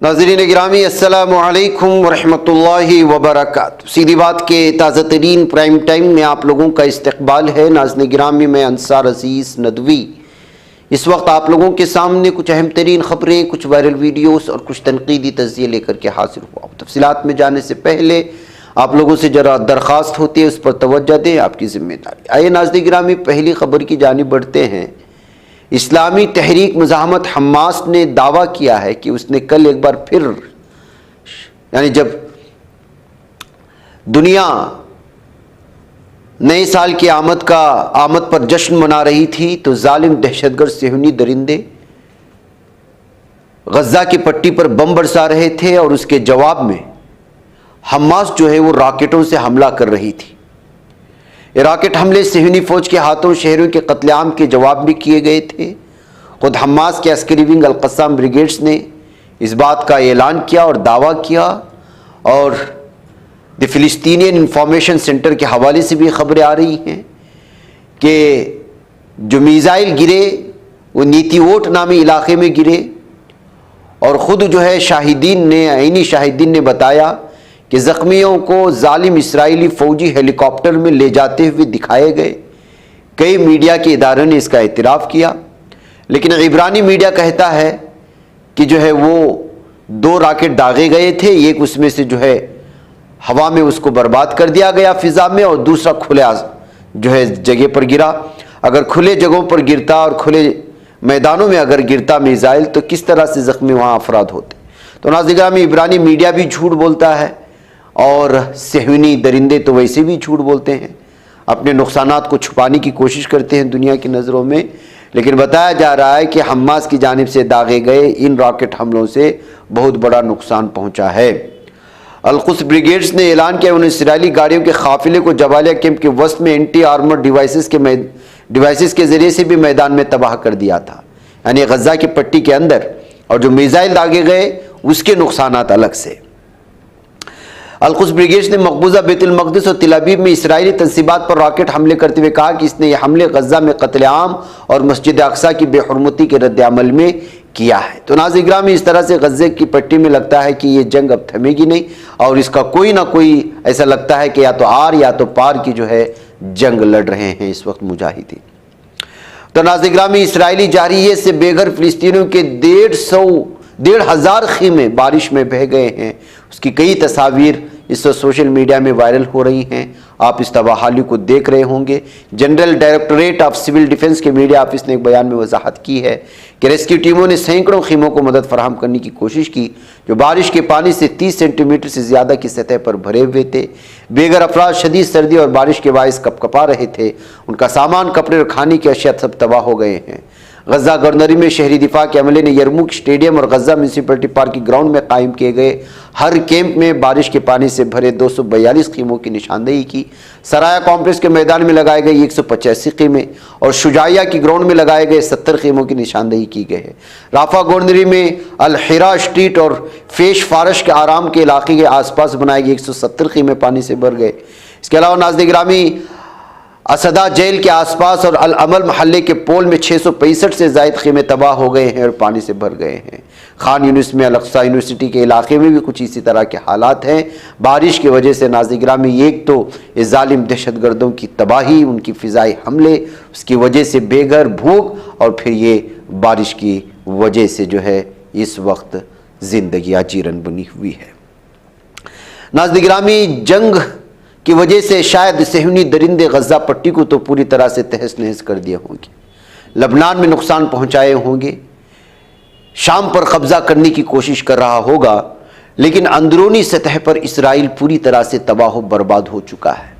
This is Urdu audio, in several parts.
ناظرین گرامی السلام علیکم ورحمۃ وبرکاتہ۔ سیدھی بات کے تازہ ترین پرائم ٹائم میں آپ لوگوں کا استقبال ہے۔ ناظرین گرامی، میں انصار عزیز ندوی اس وقت آپ لوگوں کے سامنے کچھ اہم ترین خبریں، کچھ وائرل ویڈیوز اور کچھ تنقیدی تجزیے لے کر کے حاضر ہوا ہوں۔ تفصیلات میں جانے سے پہلے آپ لوگوں سے ذرا درخواست ہوتی ہے، اس پر توجہ دیں، آپ کی ذمہ داری۔ آئیے ناظرین گرامی، پہلی خبر کی جانب بڑھتے ہیں۔ اسلامی تحریک مزاحمت حماس نے دعویٰ کیا ہے کہ اس نے کل ایک بار پھر، یعنی جب دنیا نئے سال کی آمد پر جشن منا رہی تھی، تو ظالم دہشت گرد صہیونی درندے غزہ کی پٹی پر بم برسا رہے تھے، اور اس کے جواب میں حماس جو ہے وہ راکٹوں سے حملہ کر رہی تھی۔ یہ راکٹ حملے صہیونی فوج کے ہاتھوں شہریوں کے قتل عام کے جواب بھی کیے گئے تھے۔ خود حماس کے عسکری ونگ القسام بریگیڈز نے اس بات کا اعلان کیا اور دعویٰ کیا، اور دی فلسطینین انفارمیشن سینٹر کے حوالے سے بھی خبریں آ رہی ہیں کہ جو میزائل گرے وہ نیتی ووٹ نامی علاقے میں گرے، اور خود جو ہے عینی شاہدین نے بتایا کہ زخمیوں کو ظالم اسرائیلی فوجی ہیلی کاپٹر میں لے جاتے ہوئے دکھائے گئے۔ کئی میڈیا کے اداروں نے اس کا اعتراف کیا، لیکن عبرانی میڈیا کہتا ہے کہ جو ہے وہ 2 راکٹ داغے گئے تھے، ایک اس میں سے جو ہے ہوا میں اس کو برباد کر دیا گیا فضا میں، اور دوسرا کھلے جو ہے جگہ پر گرا۔ اگر کھلے جگہوں پر گرتا اور کھلے میدانوں میں اگر گرتا میزائل، تو کس طرح سے زخمی وہاں افراد ہوتے۔ تو ناظرین گرامی، عبرانی میڈیا بھی جھوٹ بولتا ہے، اور صہیونی درندے تو ویسے بھی جھوٹ بولتے ہیں، اپنے نقصانات کو چھپانے کی کوشش کرتے ہیں دنیا کی نظروں میں۔ لیکن بتایا جا رہا ہے کہ حماس کی جانب سے داغے گئے ان راکٹ حملوں سے بہت بڑا نقصان پہنچا ہے۔ القدس بریگیڈز نے اعلان کیا انہوں نے اسرائیلی گاڑیوں کے قافلے کو جبالیہ کیمپ کے وسط میں اینٹی آرمر ڈیوائسز کے ذریعے سے بھی میدان میں تباہ کر دیا تھا، یعنی غزہ کی پٹی کے اندر، اور جو میزائل داغے گئے اس کے نقصانات الگ سے۔ القدس بریگیڈز نے مقبوضہ بیت المقدس اور تل ابیب میں اسرائیلی تنصیبات پر راکٹ حملے کرتے ہوئے کہا کہ اس نے یہ حملے غزہ میں قتل عام اور مسجد اقصیٰ کی بے حرمتی کے رد عمل میں کیا ہے۔ تو ناظرین گرامی، اس طرح سے غزے کی پٹی میں لگتا ہے کہ یہ جنگ اب تھمے گی نہیں، اور اس کا کوئی نہ کوئی ایسا لگتا ہے کہ یا تو آر یا تو پار کی جو ہے جنگ لڑ رہے ہیں اس وقت مجاہدین۔ تو ناظرین گرامی، اسرائیلی جارحیت سے بے گھر فلسطینیوں کے 1,500 خیمے بارش میں بہہ گئے ہیں۔ اس کی کئی تصاویر اس وقت سوشل میڈیا میں وائرل ہو رہی ہیں، آپ اس تباہی کو دیکھ رہے ہوں گے۔ General directorate of civil defence کے میڈیا آفس نے ایک بیان میں وضاحت کی ہے کہ ریسکیو ٹیموں نے سینکڑوں خیموں کو مدد فراہم کرنے کی کوشش کی، جو بارش کے پانی سے 30 سینٹی میٹر سے زیادہ کی سطح پر بھرے ہوئے تھے۔ بے گھر افراد شدید سردی اور بارش کے باعث کپکپا رہے تھے، ان کا سامان، کپڑے اور کھانے کی اشیاء سب تباہ ہو گئے ہیں۔ غزہ گورنری میں شہری دفاع کے عملے نے یرموک اسٹیڈیم اور غزہ میونسپلٹی پارک کے گراؤنڈ میں قائم کیے گئے ہر کیمپ میں بارش کے پانی سے بھرے 242 خیموں کی نشاندہی کی۔ سرایا کمپلیکس کے میدان میں لگائے گئے 185 خیمے اور شجاعیہ کی گراؤنڈ میں لگائے گئے 70 خیموں کی نشاندہی کی گئی ہے۔ رافا گورنری میں الحرا اسٹریٹ اور فیش فارش کے آرام کے علاقے کے آس پاس بنائے گئے 170 خیمے پانی سے بھر گئے۔ اس کے علاوہ ناظرین گرامی، اسدا جیل کے آس پاس اور العمل محلے کے پول میں 665 سے زائد خیمے تباہ ہو گئے ہیں اور پانی سے بھر گئے ہیں۔ خان یونس میں الاقصی یونیورسٹی کے علاقے میں بھی کچھ اسی طرح کے حالات ہیں۔ بارش کی وجہ سے ناظرین گرامی، ایک تو یہ ظالم دہشت گردوں کی تباہی، ان کی فضائی حملے، اس کی وجہ سے بے گھر، بھوک، اور پھر یہ بارش کی وجہ سے جو ہے اس وقت زندگی اجیرن بنی ہوئی ہے۔ ناظرین گرامی، جنگ کی وجہ سے شاید صہیونی درندے غزہ پٹی کو تو پوری طرح سے تہس نہس کر دیے ہوں گے، لبنان میں نقصان پہنچائے ہوں گے، شام پر قبضہ کرنے کی کوشش کر رہا ہوگا، لیکن اندرونی سطح پر اسرائیل پوری طرح سے تباہ و برباد ہو چکا ہے۔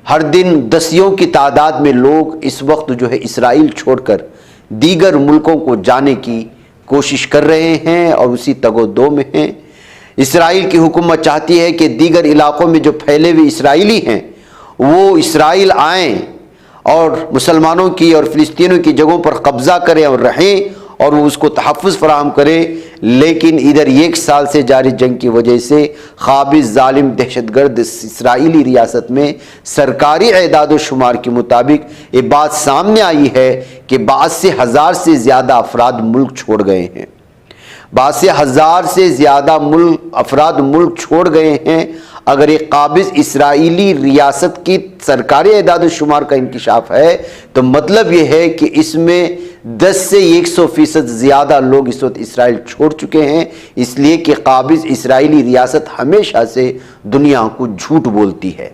ہر دن دسیوں کی تعداد میں لوگ اس وقت جو ہے اسرائیل چھوڑ کر دیگر ملکوں کو جانے کی کوشش کر رہے ہیں اور اسی تگ و دو میں ہیں۔ اسرائیل کی حکومت چاہتی ہے کہ دیگر علاقوں میں جو پھیلے ہوئے اسرائیلی ہیں وہ اسرائیل آئیں اور مسلمانوں کی اور فلسطینیوں کی جگہوں پر قبضہ کریں اور رہیں، اور وہ اس کو تحفظ فراہم کرے۔ لیکن ادھر 1 سال سے جاری جنگ کی وجہ سے قابض ظالم دہشت گرد اسرائیلی ریاست میں سرکاری اعداد و شمار کے مطابق یہ بات سامنے آئی ہے کہ 82,000 سے زیادہ افراد ملک چھوڑ گئے ہیں۔ 82,000 سے زیادہ افراد ملک چھوڑ گئے ہیں۔ اگر ایک قابض اسرائیلی ریاست کی سرکاری اعداد و شمار کا انکشاف ہے تو مطلب یہ ہے کہ اس میں 10 سے 100% زیادہ لوگ اس وقت اسرائیل چھوڑ چکے ہیں، اس لیے کہ قابض اسرائیلی ریاست ہمیشہ سے دنیا کو جھوٹ بولتی ہے۔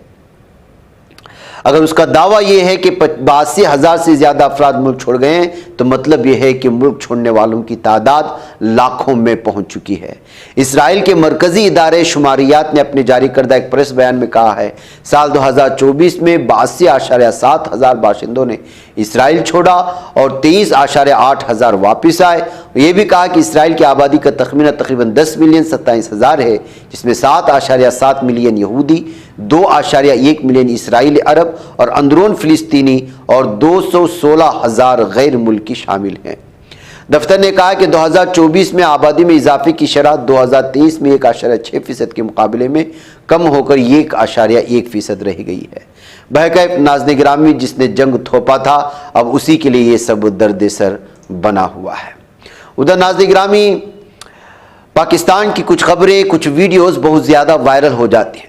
اگر اس کا دعویٰ یہ ہے کہ 82,000 سے زیادہ افراد ملک چھوڑ گئے ہیں تو مطلب یہ ہے کہ ملک چھوڑنے والوں کی تعداد لاکھوں میں پہنچ چکی ہے۔ اسرائیل کے مرکزی ادارے شماریات نے اپنے جاری کردہ ایک پریس بیان میں کہا ہے سال 2024 میں 82.7 ہزار باشندوں نے اسرائیل چھوڑا اور 23.8 ہزار واپس آئے۔ یہ بھی کہا کہ اسرائیل کی آبادی کا تخمینہ تقریباً 10,27,000 ہے، جس میں 7.7 ملین یہودی، 2.1 ملین اسرائیلی عرب اور اندرون فلسطینی اور 216,000 غیر ملکی شامل ہیں۔ دفتر نے کہا کہ 2024 میں آبادی میں اضافے کی شرح 2023 میں 1.6% کے مقابلے میں کم ہو کر 1.1% رہ گئی ہے۔ بہرکیف ناظرین گرامی، جس نے جنگ تھوپا تھا اب اسی کے لیے یہ سب درد سر بنا ہوا ہے۔ ادھر ناظرین گرامی، پاکستان کی کچھ خبریں، کچھ ویڈیوز بہت زیادہ وائرل ہو جاتی ہیں۔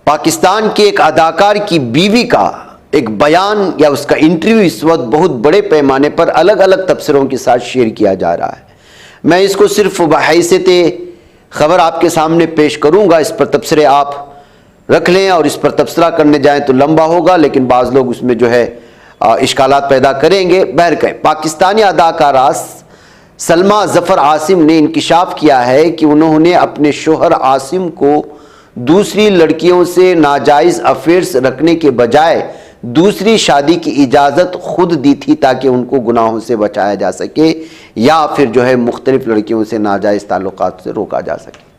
پاکستان کے ایک اداکار کی بیوی کا ایک بیان یا اس کا انٹرویو اس وقت بہت بڑے پیمانے پر الگ الگ تبصروں کے ساتھ شیئر کیا جا رہا ہے۔ میں اس کو صرف بحیثیت خبر آپ کے سامنے پیش کروں گا، اس پر تبصرے آپ رکھ لیں، اور اس پر تبصرہ کرنے جائیں تو لمبا ہوگا، لیکن بعض لوگ اس میں جو ہے اشکالات پیدا کریں گے۔ بہرکیف پاکستانی اداکارہ سلمیٰ ظفر عاصم نے انکشاف کیا ہے کہ انہوں نے اپنے شوہر عاصم کو دوسری لڑکیوں سے ناجائز افیئرز رکھنے کے بجائے دوسری شادی کی اجازت خود دی تھی تاکہ ان کو گناہوں سے بچایا جا سکے یا پھر جو ہے مختلف لڑکیوں سے ناجائز تعلقات سے روکا جا سکے۔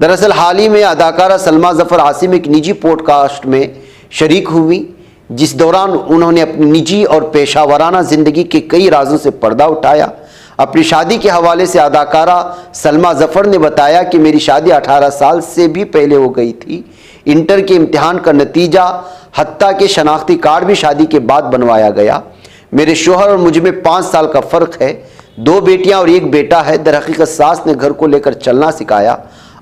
دراصل حال ہی میں اداکارہ سلمیٰ ظفر عاصم ایک نجی پوڈ کاسٹ میں شریک ہوئی، جس دوران انہوں نے اپنی نجی اور پیشہ ورانہ زندگی کے کئی رازوں سے پردہ اٹھایا۔ اپنی شادی کے حوالے سے اداکارہ سلمیٰ ظفر نے بتایا کہ میری شادی 18 سال سے بھی پہلے ہو گئی تھی۔ انٹر کے امتحان کا نتیجہ حتیٰ کہ شناختی کارڈ بھی شادی کے بعد بنوایا گیا۔ میرے شوہر اور مجھ میں 5 سال کا فرق ہے، 2 بیٹیاں اور 1 بیٹا ہے۔ در حقیقت ساس نے گھر کو لے کر چلنا سکھایا۔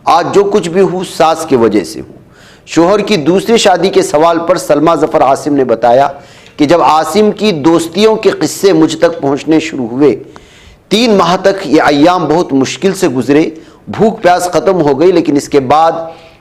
آج جو کچھ بھی ہوں ساس کی وجہ سے ہوں۔ شوہر کی دوسری شادی کے سوال پر سلمیٰ ظفر عاصم نے بتایا کہ جب عاصم کی دوستیوں کے قصے مجھ تک پہنچنے شروع ہوئے، 3 ماہ تک یہ ایام بہت مشکل سے گزرے، بھوک پیاس ختم ہو گئی، لیکن اس کے بعد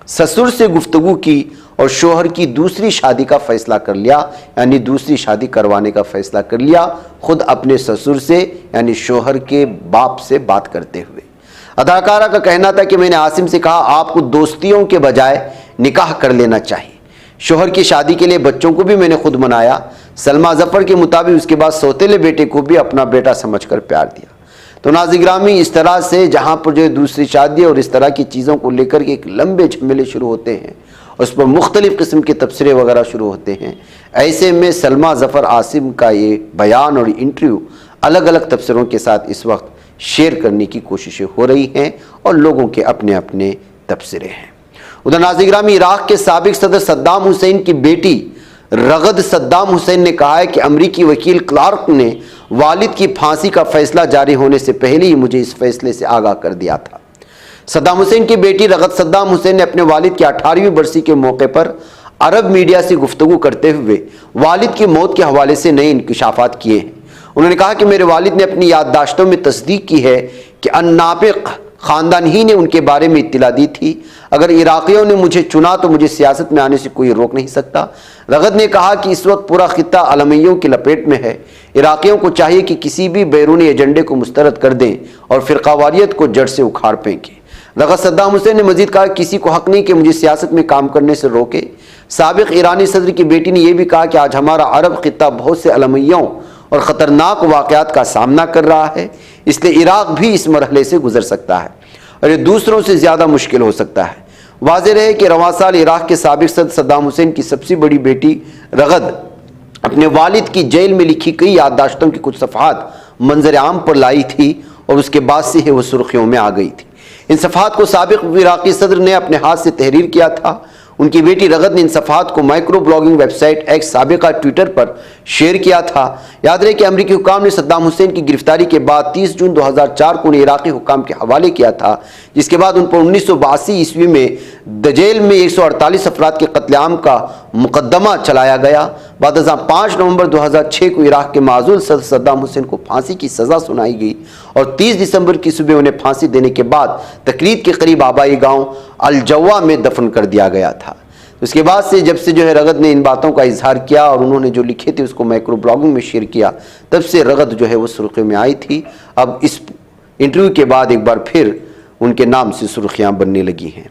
سسر سے گفتگو کی اور شوہر کی دوسری شادی کا فیصلہ کر لیا، یعنی دوسری شادی کروانے کا فیصلہ کر لیا، خود اپنے سسر سے یعنی شوہر کے باپ سے بات کرتے ہوئے۔ اداکارہ کا کہنا تھا کہ میں نے عاصم سے کہا آپ کو دوستیوں کے بجائے نکاح کر لینا چاہیے۔ شوہر کی شادی کے لیے بچوں کو بھی میں نے خود منایا۔ سلمیٰ ظفر کے مطابق اس کے بعد سوتیلے بیٹے کو بھی اپنا بیٹا سمجھ کر پیار دیا۔ تو ناظرین گرامی، اس طرح سے جہاں پر جو دوسری شادی اور اس طرح کی چیزوں کو لے کر کے ایک لمبے جھمیلے شروع ہوتے ہیں، اس پر مختلف قسم کے تبصرے وغیرہ شروع ہوتے ہیں، ایسے میں سلمیٰ ظفر عاصم کا یہ بیان اور انٹرویو الگ الگ تبصروں کے ساتھ اس وقت شیئر کرنے کی کوششیں ہو رہی ہیں اور لوگوں کے اپنے اپنے تبصرے ہیں۔ ادھر ناظرین گرامی، عراق کے سابق صدر صدام حسین کی بیٹی رغد صدام حسین نے کہا ہے کہ امریکی وکیل کلارک نے والد کی پھانسی کا فیصلہ جاری ہونے سے پہلے ہی مجھے اس فیصلے سے آگاہ کر دیا تھا۔ صدام حسین کی بیٹی رغد صدام حسین نے اپنے والد کی 18ویں برسی کے موقع پر عرب میڈیا سے گفتگو کرتے ہوئے والد کی موت کے حوالے سے نئے انکشافات کیے ہیں۔ انہوں نے کہا کہ میرے والد نے اپنی یادداشتوں میں تصدیق کی ہے کہ الناطق خاندان ہی نے ان کے بارے میں اطلاع دی تھی۔ اگر عراقیوں نے مجھے چنا تو مجھے سیاست میں آنے سے کوئی روک نہیں سکتا۔ رغد نے کہا کہ اس وقت پورا خطہ علمیوں کی لپیٹ میں ہے۔ عراقیوں کو چاہیے کہ کسی بھی بیرونی ایجنڈے کو مسترد کر دیں اور فرقہ واریت کو جڑ سے اکھاڑ پھینکیں۔ رغد صدام حسین نے مزید کہا کہ کسی کو حق نہیں کہ مجھے سیاست میں کام کرنے سے روکے۔ سابق ایرانی صدر کی بیٹی نے یہ بھی کہا کہ آج ہمارا عرب خطہ بہت سے علمیوں اور خطرناک واقعات کا سامنا کر رہا ہے، اس لیے عراق بھی اس مرحلے سے گزر سکتا ہے اور یہ دوسروں سے زیادہ مشکل ہو سکتا ہے۔ واضح رہے کہ رواں سال عراق کے سابق صدر صدام حسین کی سب سے بڑی بیٹی رغد اپنے والد کی جیل میں لکھی کئی یادداشتوں کی کچھ صفحات منظر عام پر لائی تھی اور اس کے بعد سے ہی وہ سرخیوں میں آ گئی تھی۔ ان صفحات کو سابق عراقی صدر نے اپنے ہاتھ سے تحریر کیا تھا۔ ان کی بیٹی رغد نے ان صفحات کو micro blogging website X سابقہ ٹویٹر پر شیئر کیا تھا۔ یاد رہے کہ امریکی حکام نے صدام حسین کی گرفتاری کے بعد 30 جون 2004 کو انہیں عراقی حکام کے حوالے کیا تھا، جس کے بعد ان پر 1982 عیسوی میں دجیل میں 148 افراد کے قتل عام کا مقدمہ چلایا گیا۔ بعد ازاں 5 نومبر 2006 کو عراق کے معزول صدر صدام حسین کو پھانسی کی سزا سنائی گئی اور 30 دسمبر کی صبح انہیں پھانسی دینے کے بعد تقرید کے قریب آبائی گاؤں الجوا میں دفن کر دیا گیا تھا۔ اس کے بعد سے جب سے رغد نے ان باتوں کا اظہار کیا اور انہوں نے جو لکھے تھے اس کو مائکرو بلاگنگ میں شیئر کیا، تب سے رغد وہ سرخیوں میں آئی تھی۔ اب اس انٹرویو کے بعد ایک بار پھر ان کے نام سے سرخیاں بننے لگی ہیں۔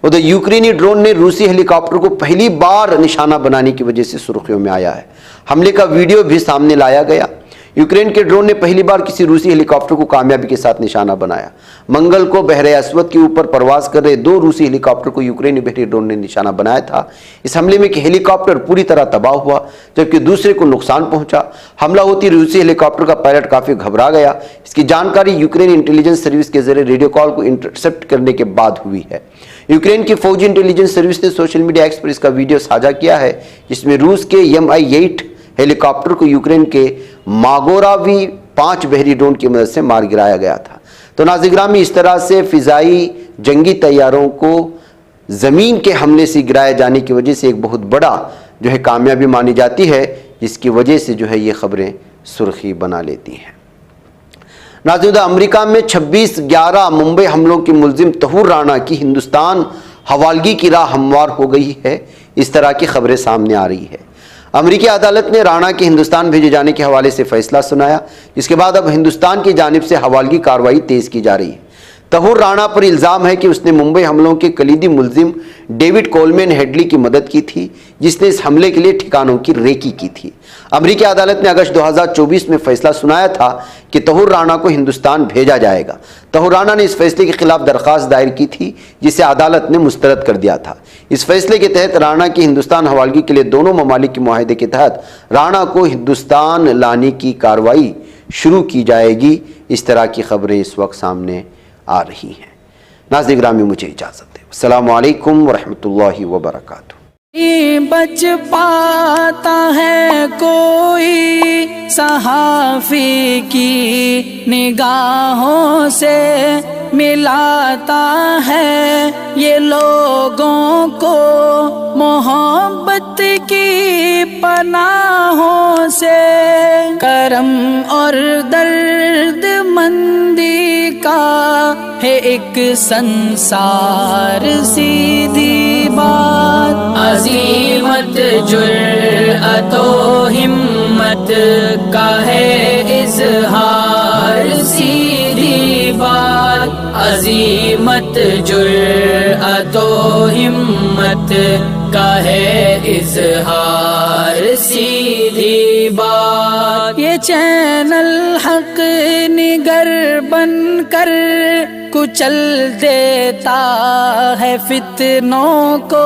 ادھر یوکرینی ڈرون نے روسی ہیلی کاپٹر کو پہلی بار نشانہ بنانے کی وجہ سے سرخیوں میں آیا ہے۔ حملے کا ویڈیو بھی سامنے لایا گیا۔ یوکرین کے ڈرون نے پہلی بار کسی روسی ہیلی کاپٹر کو کامیابی کے ساتھ نشانہ بنایا۔ منگل کو بحر اسود کے اوپر پرواز کر رہے 2 روسی ہیلی کاپٹر کو یوکرینی بحری ڈرون نے نشانہ بنایا تھا۔ اس حملے میں ہیلی کاپٹر پوری طرح تباہ ہوا جبکہ دوسرے کو نقصان پہنچا۔ حملہ ہوتی روسی ہیلی کاپٹر کا پائلٹ کافی گھبرا گیا۔ اس کی جانکاری یوکرین انٹیلیجنس سروس کے ذریعے ریڈیو کال کو انٹرسپٹ کرنے کے بعد ہوئی ہے۔ یوکرین کی فوجی انٹیلیجنس سروس نے سوشل میڈیا ایکس پر اس کا ویڈیو ساجھا کیا ہے، جس میں روس کے Mi-8 ہیلی کاپٹر کو یوکرین کے ماگوراوی 5 بحری ڈرون کی مدد سے مار گرایا گیا تھا۔ تو ناظرین گرامی، اس طرح سے فضائی جنگی طیاروں کو زمین کے حملے سے گرایا جانے کی وجہ سے ایک بہت بڑا کامیابی مانی جاتی ہے، جس کی وجہ سے یہ خبریں سرخی بنا لیتی ہیں۔ ناظرین، امریکہ میں 26/11 ممبئی حملوں کے ملزم طہور رانا کی ہندوستان حوالگی کی راہ ہموار ہو گئی ہے، اس طرح کی خبریں سامنے آ رہی ہے۔ امریکی عدالت نے رانا کے ہندوستان بھیجے جانے کے حوالے سے فیصلہ سنایا، جس کے بعد اب ہندوستان کی جانب سے حوالگی کارروائی تیز کی جا رہی ہے۔ طہور رانا پر الزام ہے کہ اس نے ممبئی حملوں کے کلیدی ملزم ڈیوڈ کولمین ہیڈلی کی مدد کی تھی، جس نے اس حملے کے لیے ٹھکانوں کی ریکی کی تھی۔ امریکی عدالت نے اگست 2024 میں فیصلہ سنایا تھا کہ طہور رانا کو ہندوستان بھیجا جائے گا۔ طہور رانا نے اس فیصلے کے خلاف درخواست دائر کی تھی، جسے عدالت نے مسترد کر دیا تھا۔ اس فیصلے کے تحت رانا کی ہندوستان حوالگی کے لیے دونوں ممالک کے معاہدے کے تحت رانا کو ہندوستان لانے کی کارروائی شروع کی جائے گی۔ اس طرح کی خبریں اس وقت سامنے آ رہی ہیں۔ ناظرین گرامی، مجھے اجازت دیں۔ السلام علیکم ورحمۃ اللہ وبرکاتہ۔ بچ پاتا ہے کوئی صحافی کی نگاہوں سے، ملاتا ہے یہ لوگوں کو محبت کی پناہوں سے، کرم اور درد مندی کا ہے ایک سنسار سیدھی بات، عظیمت جرأت و ہمت کا ہے اظہار سیدھی بات، عظیمت جرأت و ہمت کا ہے اظہار سیدھی بات۔ یہ چینل حق نگر بن کر کچل دیتا ہے فتنوں کو،